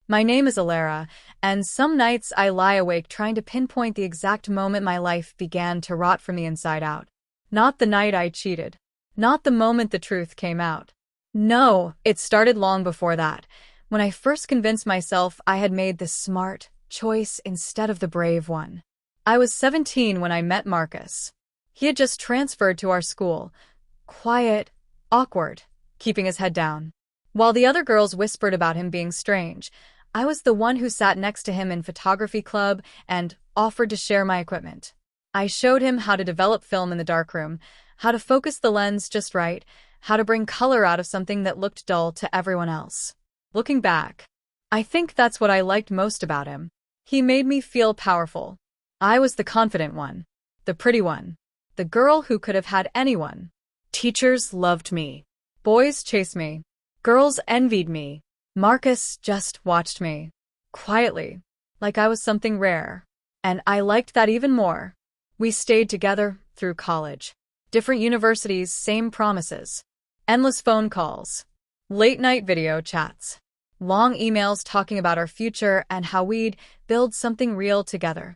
My name is Alara, and some nights I lie awake trying to pinpoint the exact moment my life began to rot from the inside out. Not the night I cheated. Not the moment the truth came out. No, it started long before that, when I first convinced myself I had made the smart choice instead of the brave one. I was 17 when I met Marcus. He had just transferred to our school. Quiet, awkward, keeping his head down. While the other girls whispered about him being strange, I was the one who sat next to him in photography club and offered to share my equipment. I showed him how to develop film in the darkroom, how to focus the lens just right, how to bring color out of something that looked dull to everyone else. Looking back, I think that's what I liked most about him. He made me feel powerful. I was the confident one, the pretty one, the girl who could have had anyone. Teachers loved me. Boys chased me. Girls envied me. Marcus just watched me. Quietly, like I was something rare. And I liked that even more. We stayed together through college. Different universities, same promises. Endless phone calls. Late-night video chats. Long emails talking about our future and how we'd build something real together.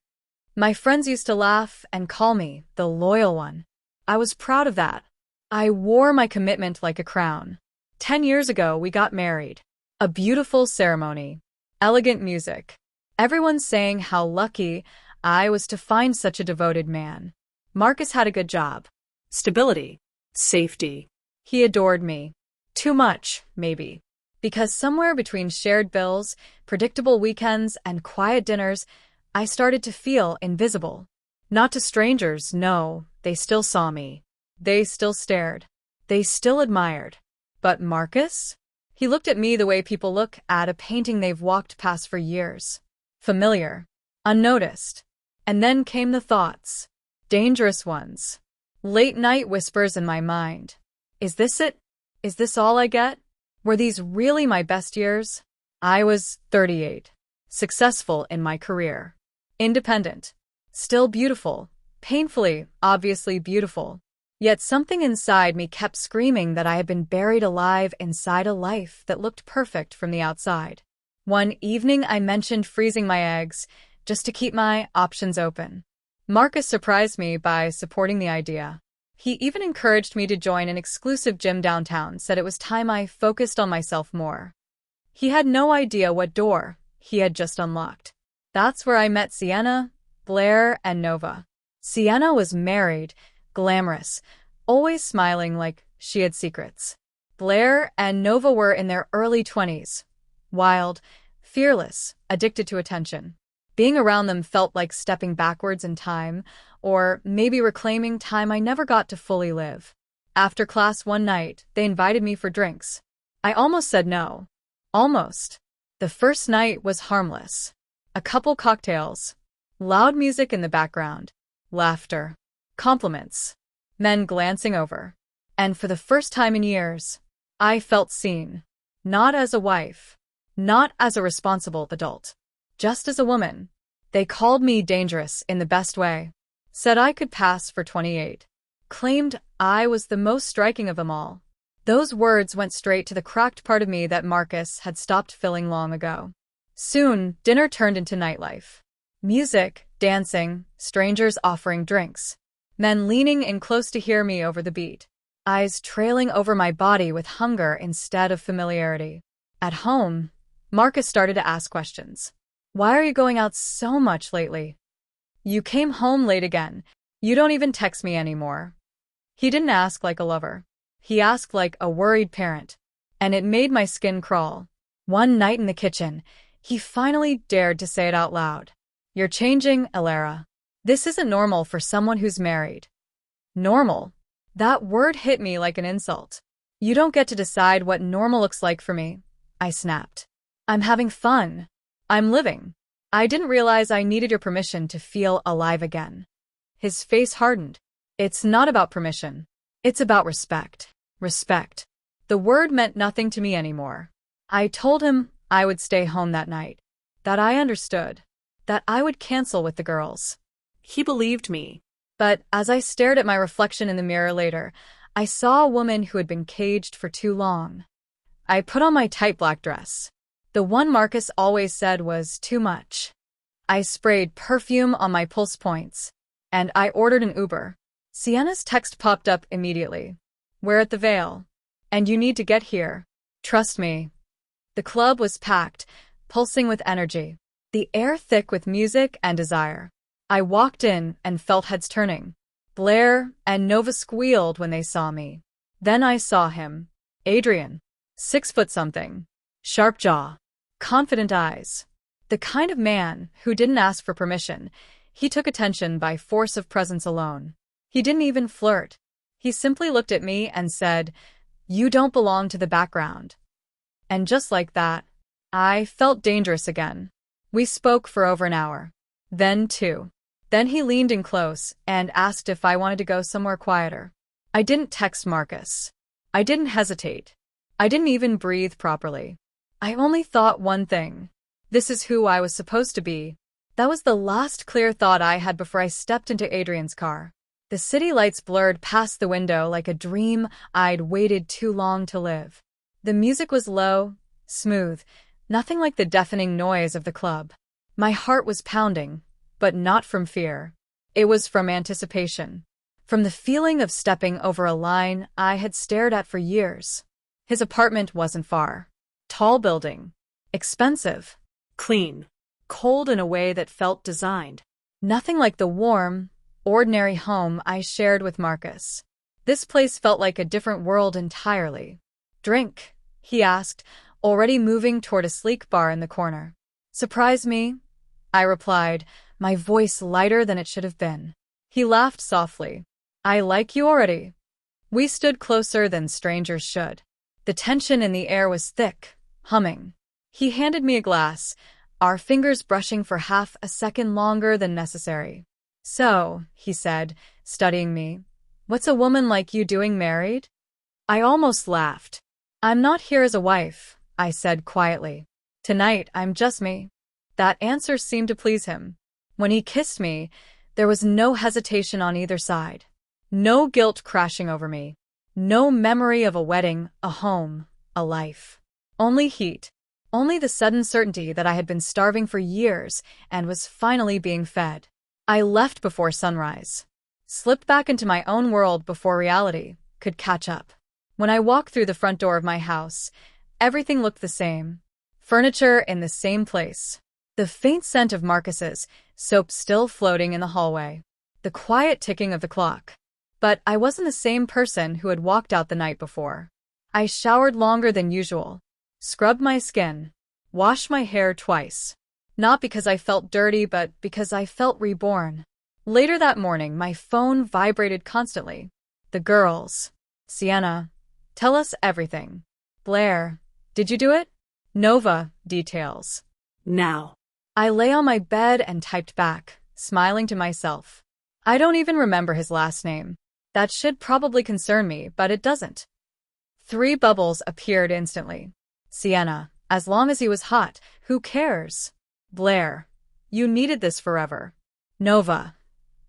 My friends used to laugh and call me the loyal one. I was proud of that. I wore my commitment like a crown. 10 years ago, we got married. A beautiful ceremony. Elegant music. Everyone saying how lucky I was to find such a devoted man. Marcus had a good job. Stability. Safety. He adored me. Too much, maybe. Because somewhere between shared bills, predictable weekends, and quiet dinners, I started to feel invisible. Not to strangers, no, they still saw me. They still stared. They still admired. But Marcus? He looked at me the way people look at a painting they've walked past for years. Familiar. Unnoticed. And then came the thoughts. Dangerous ones. Late-night whispers in my mind. Is this it? Is this all I get? Were these really my best years? I was 38. Successful in my career. Independent. Still beautiful. Painfully, obviously beautiful. Yet something inside me kept screaming that I had been buried alive inside a life that looked perfect from the outside. One evening I mentioned freezing my eggs, just to keep my options open. Marcus surprised me by supporting the idea. He even encouraged me to join an exclusive gym downtown, said it was time I focused on myself more. He had no idea what door he had just unlocked. That's where I met Sienna, Blair, and Nova. Sienna was married, glamorous, always smiling like she had secrets. Blair and Nova were in their early 20s. Wild, fearless, addicted to attention. Being around them felt like stepping backwards in time, or maybe reclaiming time I never got to fully live. After class one night, they invited me for drinks. I almost said no. Almost. The first night was harmless. A couple cocktails. Loud music in the background. Laughter. Compliments. Men glancing over. And for the first time in years, I felt seen. Not as a wife. Not as a responsible adult. Just as a woman. They called me dangerous in the best way. Said I could pass for 28. Claimed I was the most striking of them all. Those words went straight to the cracked part of me that Marcus had stopped filling long ago. Soon, dinner turned into nightlife. Music, dancing, strangers offering drinks. Men leaning in close to hear me over the beat. Eyes trailing over my body with hunger instead of familiarity. At home, Marcus started to ask questions. Why are you going out so much lately? You came home late again. You don't even text me anymore. He didn't ask like a lover. He asked like a worried parent. And it made my skin crawl. One night in the kitchen, he finally dared to say it out loud. You're changing, Alara. This isn't normal for someone who's married. Normal? That word hit me like an insult. You don't get to decide what normal looks like for me, I snapped. I'm having fun. I'm living. I didn't realize I needed your permission to feel alive again. His face hardened. It's not about permission. It's about respect. Respect. The word meant nothing to me anymore. I told him I would stay home that night. That I understood. That I would cancel with the girls. He believed me. But as I stared at my reflection in the mirror later, I saw a woman who had been caged for too long. I put on my tight black dress. The one Marcus always said was too much. I sprayed perfume on my pulse points, and I ordered an Uber. Sienna's text popped up immediately. We're at the Vale, and you need to get here. Trust me. The club was packed, pulsing with energy, the air thick with music and desire. I walked in and felt heads turning. Blair and Nova squealed when they saw me. Then I saw him. Adrian. 6 foot something. Sharp jaw. Confident eyes. The kind of man who didn't ask for permission. He took attention by force of presence alone. He didn't even flirt. He simply looked at me and said, "You don't belong to the background." And just like that, I felt dangerous again. We spoke for over an hour. Then 2. Then he leaned in close and asked if I wanted to go somewhere quieter. I didn't text Marcus. I didn't hesitate. I didn't even breathe properly. I only thought one thing. This is who I was supposed to be. That was the last clear thought I had before I stepped into Adrian's car. The city lights blurred past the window like a dream I'd waited too long to live. The music was low, smooth, nothing like the deafening noise of the club. My heart was pounding, but not from fear. It was from anticipation. From the feeling of stepping over a line I had stared at for years. His apartment wasn't far. Tall building. Expensive. Clean. Cold in a way that felt designed. Nothing like the warm, ordinary home I shared with Marcus. This place felt like a different world entirely. "Drink?" he asked, already moving toward a sleek bar in the corner. "Surprise me?" I replied, my voice lighter than it should have been. He laughed softly. "I like you already." We stood closer than strangers should. The tension in the air was thick, humming. He handed me a glass, our fingers brushing for half a second longer than necessary. "So," he said, studying me, "what's a woman like you doing married?" I almost laughed. "I'm not here as a wife," I said quietly. "Tonight, I'm just me." That answer seemed to please him. When he kissed me, there was no hesitation on either side. No guilt crashing over me. No memory of a wedding, a home, a life. Only heat. Only the sudden certainty that I had been starving for years and was finally being fed. I left before sunrise. Slipped back into my own world before reality could catch up. When I walked through the front door of my house, everything looked the same. Furniture in the same place. The faint scent of Marcus's soap still floating in the hallway. The quiet ticking of the clock. But I wasn't the same person who had walked out the night before. I showered longer than usual. Scrubbed my skin. Washed my hair twice. Not because I felt dirty, but because I felt reborn. Later that morning, my phone vibrated constantly. The girls. Sienna. Tell us everything. Blair. Did you do it? Nova. Details. Now. I lay on my bed and typed back, smiling to myself. I don't even remember his last name. That should probably concern me, but it doesn't. 3 bubbles appeared instantly. Sienna. As long as he was hot, who cares? Blair. You needed this forever. Nova.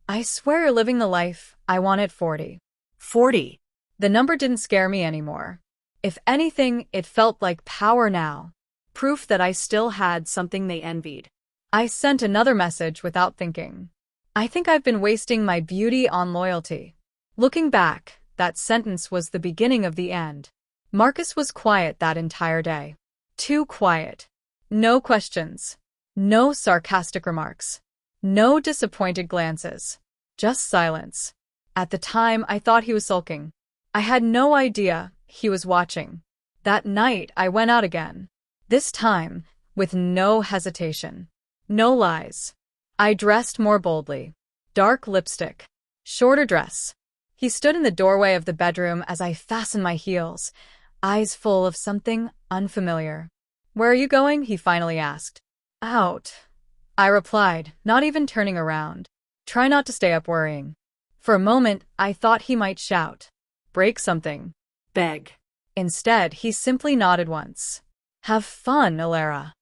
I swear you're living the life I want at 40. 40. The number didn't scare me anymore. If anything, it felt like power now. Proof that I still had something they envied. I sent another message without thinking. I think I've been wasting my beauty on loyalty. Looking back, that sentence was the beginning of the end. Marcus was quiet that entire day. Too quiet. No questions. No sarcastic remarks. No disappointed glances. Just silence. At the time, I thought he was sulking. I had no idea he was watching. That night, I went out again. This time, with no hesitation. No lies. I dressed more boldly. Dark lipstick. Shorter dress. He stood in the doorway of the bedroom as I fastened my heels, eyes full of something unfamiliar. "Where are you going?" he finally asked. "Out," I replied, not even turning around. "Try not to stay up worrying." For a moment, I thought he might shout. "Break something." Beg. Instead, he simply nodded once. "Have fun, Alara."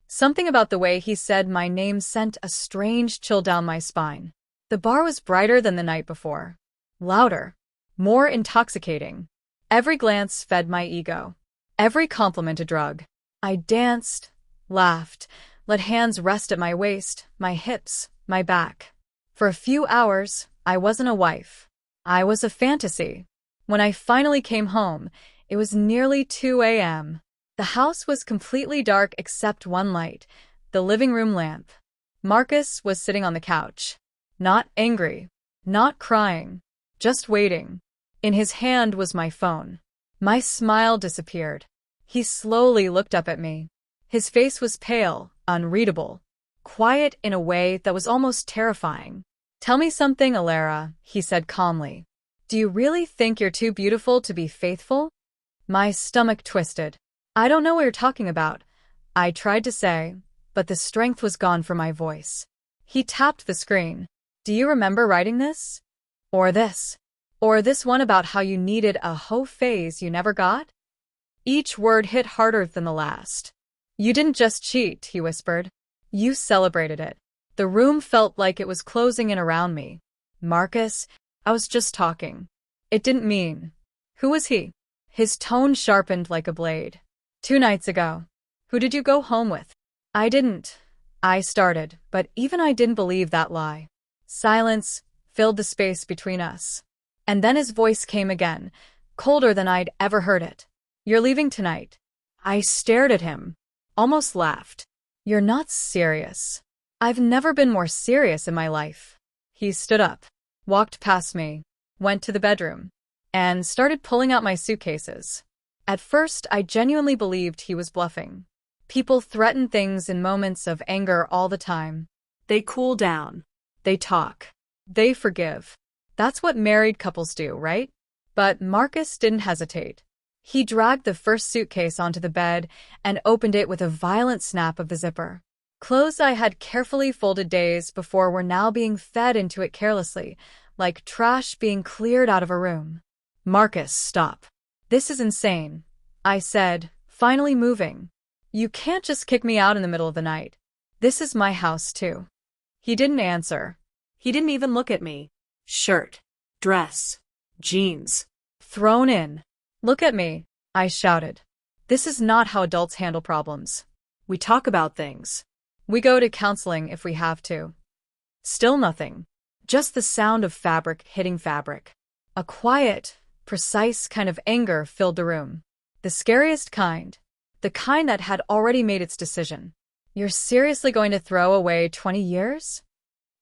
Something about the way he said my name sent a strange chill down my spine. The bar was brighter than the night before. Louder. More intoxicating. Every glance fed my ego. Every compliment a drug. I danced, laughed, let hands rest at my waist, my hips, my back. For a few hours, I wasn't a wife. I was a fantasy. When I finally came home, it was nearly 2 a.m. The house was completely dark except one light, the living room lamp. Marcus was sitting on the couch. Not angry, not crying, just waiting. In his hand was my phone. My smile disappeared. He slowly looked up at me. His face was pale, unreadable, quiet in a way that was almost terrifying. "Tell me something, Alara," he said calmly. "Do you really think you're too beautiful to be faithful?" My stomach twisted. "I don't know what you're talking about," I tried to say, but the strength was gone from my voice. He tapped the screen. "Do you remember writing this? Or this? Or this one about how you needed a whole phase you never got?" Each word hit harder than the last. "You didn't just cheat," he whispered. "You celebrated it." The room felt like it was closing in around me. "Marcus, I was just talking. It didn't mean." "Who was he?" His tone sharpened like a blade. "2 nights ago." "Who did you go home with?" "I didn't." I started, but even I didn't believe that lie. Silence filled the space between us. And then his voice came again, colder than I'd ever heard it. "You're leaving tonight." I stared at him, almost laughed. "You're not serious." "I've never been more serious in my life." He stood up, walked past me, went to the bedroom, and started pulling out my suitcases. At first, I genuinely believed he was bluffing. People threaten things in moments of anger all the time. They cool down. They talk. They forgive. That's what married couples do, right? But Marcus didn't hesitate. He dragged the first suitcase onto the bed and opened it with a violent snap of the zipper. Clothes I had carefully folded days before were now being fed into it carelessly, like trash being cleared out of a room. "Marcus, stop. This is insane," I said, finally moving. "You can't just kick me out in the middle of the night. This is my house, too." He didn't answer. He didn't even look at me. Shirt, dress, jeans. "Thrown in." "Look at me," I shouted. "This is not how adults handle problems. We talk about things. We go to counseling if we have to." Still nothing. Just the sound of fabric hitting fabric. A quiet, precise kind of anger filled the room. The scariest kind. The kind that had already made its decision. "You're seriously going to throw away 20 years?"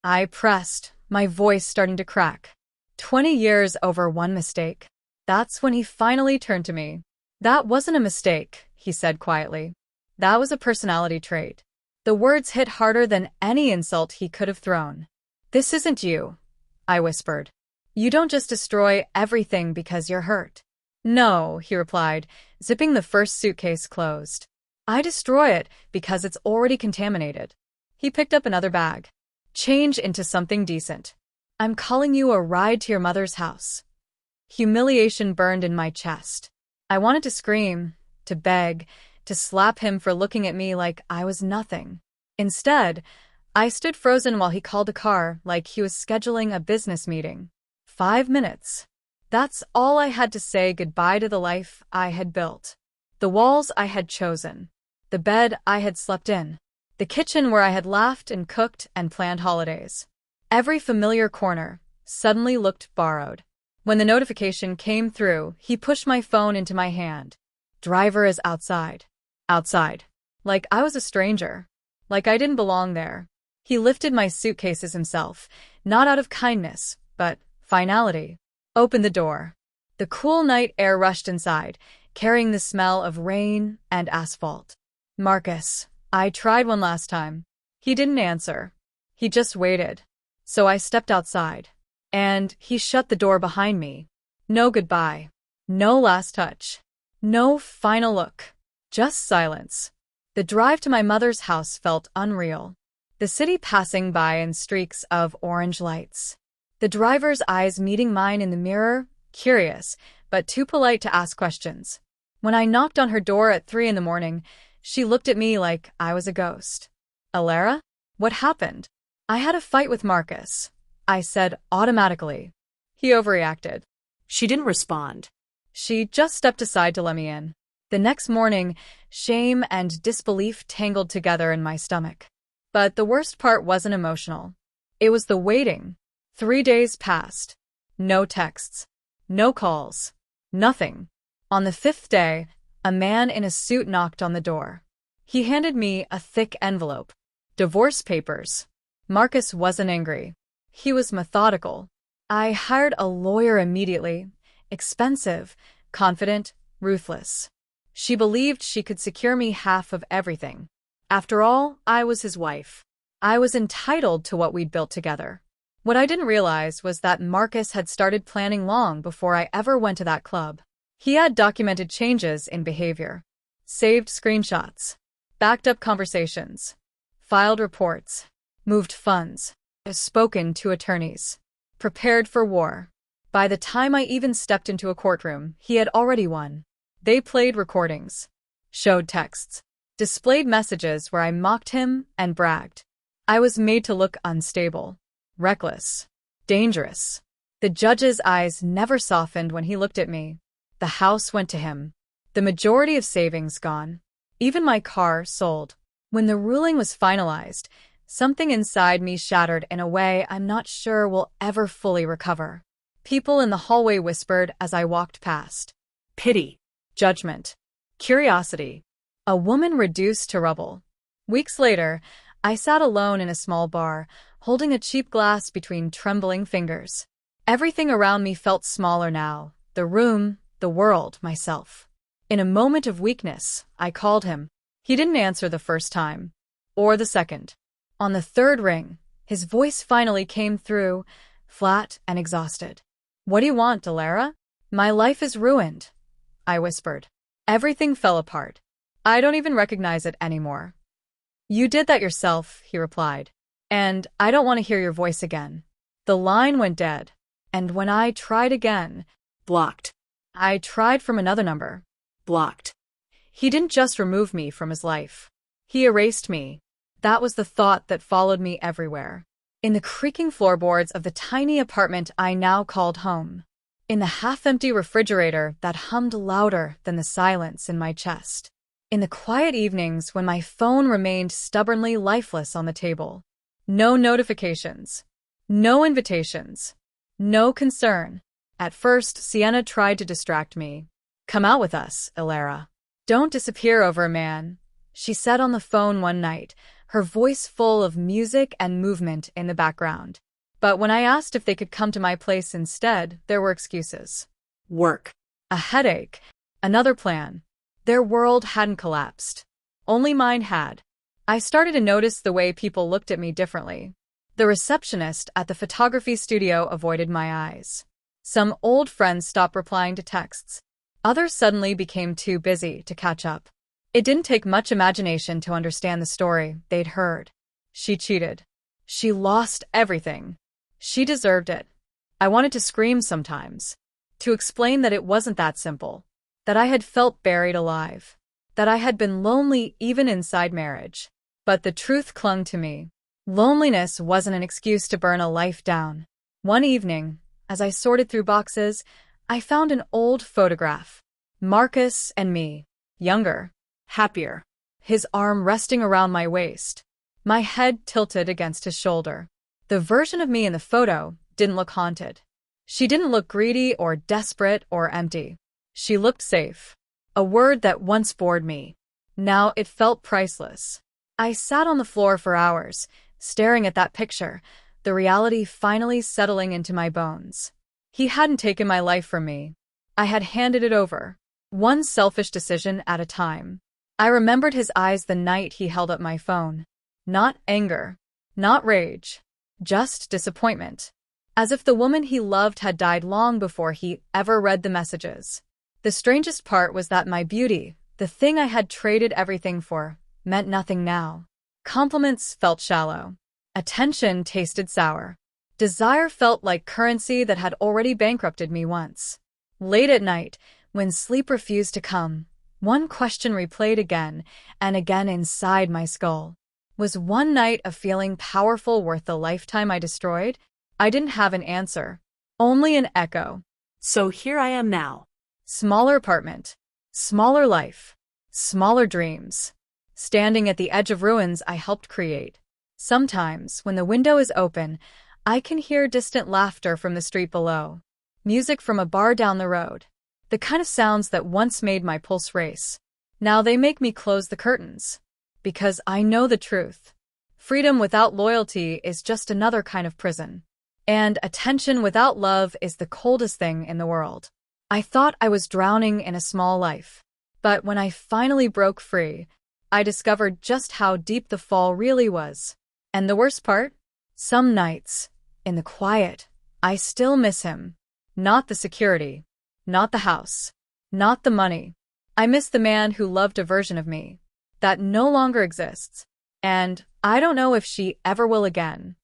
I pressed, my voice starting to crack. 20 years over one mistake. That's when he finally turned to me. "That wasn't a mistake," he said quietly. "That was a personality trait." The words hit harder than any insult he could have thrown. "This isn't you," I whispered. "You don't just destroy everything because you're hurt." "No," he replied, zipping the first suitcase closed. "I destroy it because it's already contaminated." He picked up another bag. "Change into something decent. I'm calling you a ride to your mother's house." Humiliation burned in my chest. I wanted to scream, to beg, to slap him for looking at me like I was nothing. Instead, I stood frozen while he called a car like he was scheduling a business meeting. 5 minutes. That's all I had to say goodbye to the life I had built. The walls I had chosen. The bed I had slept in. The kitchen where I had laughed and cooked and planned holidays. Every familiar corner suddenly looked borrowed. When the notification came through, he pushed my phone into my hand. "Driver is outside." Outside. Like I was a stranger. Like I didn't belong there. He lifted my suitcases himself, not out of kindness, but finality. Opened the door. The cool night air rushed inside, carrying the smell of rain and asphalt. "Marcus," I tried one last time. He didn't answer. He just waited. So I stepped outside. And he shut the door behind me. No goodbye. No last touch. No final look. Just silence. The drive to my mother's house felt unreal. The city passing by in streaks of orange lights. The driver's eyes meeting mine in the mirror, curious, but too polite to ask questions. When I knocked on her door at 3 in the morning, she looked at me like I was a ghost. "Alara? What happened?" "I had a fight with Marcus," I said automatically. He overreacted. She didn't respond. She just stepped aside to let me in. The next morning, shame and disbelief tangled together in my stomach. But the worst part wasn't emotional. It was the waiting. 3 days passed. No texts. No calls. Nothing. On the 5th day, a man in a suit knocked on the door. He handed me a thick envelope. Divorce papers. Marcus wasn't angry. He was methodical. I hired a lawyer immediately. Expensive, confident, ruthless. She believed she could secure me half of everything. After all, I was his wife. I was entitled to what we'd built together. What I didn't realize was that Marcus had started planning long before I ever went to that club. He had documented changes in behavior, saved screenshots, backed up conversations, filed reports, moved funds, spoken to attorneys, prepared for war. By the time I even stepped into a courtroom, he had already won. They played recordings, showed texts, displayed messages where I mocked him and bragged. I was made to look unstable, reckless, dangerous. The judge's eyes never softened when he looked at me. The house went to him. The majority of savings gone. Even my car sold. When the ruling was finalized, something inside me shattered in a way I'm not sure will ever fully recover. People in the hallway whispered as I walked past. Pity. Judgment. Curiosity. A woman reduced to rubble. Weeks later, I sat alone in a small bar, holding a cheap glass between trembling fingers. Everything around me felt smaller now. The room, the world, myself. In a moment of weakness, I called him. He didn't answer the first time. Or the second. On the third ring, his voice finally came through, flat and exhausted. "What do you want, Delara?" "My life is ruined," I whispered. "Everything fell apart. I don't even recognize it anymore." "You did that yourself," he replied. "And I don't want to hear your voice again." The line went dead. And when I tried again, Blocked. I tried from another number. Blocked. He didn't just remove me from his life. He erased me. That was the thought that followed me everywhere. In the creaking floorboards of the tiny apartment I now called home. In the half-empty refrigerator that hummed louder than the silence in my chest. In the quiet evenings when my phone remained stubbornly lifeless on the table. No notifications. No invitations. No concern. At first, Sienna tried to distract me. "Come out with us, Ilara. Don't disappear over a man," she said on the phone one night, her voice full of music and movement in the background. But when I asked if they could come to my place instead, there were excuses. Work. A headache. Another plan. Their world hadn't collapsed. Only mine had. I started to notice the way people looked at me differently. The receptionist at the photography studio avoided my eyes. Some old friends stopped replying to texts. Others suddenly became too busy to catch up. It didn't take much imagination to understand the story they'd heard. She cheated. She lost everything. She deserved it. I wanted to scream sometimes. To explain that it wasn't that simple. That I had felt buried alive. That I had been lonely even inside marriage. But the truth clung to me. Loneliness wasn't an excuse to burn a life down. One evening, as I sorted through boxes, I found an old photograph. Marcus and me. Younger. Happier. His arm resting around my waist. My head tilted against his shoulder. The version of me in the photo didn't look haunted. She didn't look greedy or desperate or empty. She looked safe. A word that once bored me. Now it felt priceless. I sat on the floor for hours, staring at that picture, the reality finally settling into my bones. He hadn't taken my life from me. I had handed it over. One selfish decision at a time. I remembered his eyes the night he held up my phone. Not anger. Not rage. Just disappointment. As if the woman he loved had died long before he ever read the messages. The strangest part was that my beauty, the thing I had traded everything for, meant nothing now. Compliments felt shallow. Attention tasted sour. Desire felt like currency that had already bankrupted me once. Late at night, when sleep refused to come, one question replayed again and again inside my skull. Was one night of feeling powerful worth the lifetime I destroyed? I didn't have an answer. Only an echo. So here I am now. Smaller apartment. Smaller life. Smaller dreams. Standing at the edge of ruins I helped create. Sometimes, when the window is open, I can hear distant laughter from the street below. Music from a bar down the road. The kind of sounds that once made my pulse race. Now they make me close the curtains. Because I know the truth. Freedom without loyalty is just another kind of prison. And attention without love is the coldest thing in the world. I thought I was drowning in a small life. But when I finally broke free, I discovered just how deep the fall really was. And the worst part? Some nights, in the quiet, I still miss him. Not the security. Not the house. Not the money. I miss the man who loved a version of me that no longer exists. And I don't know if she ever will again.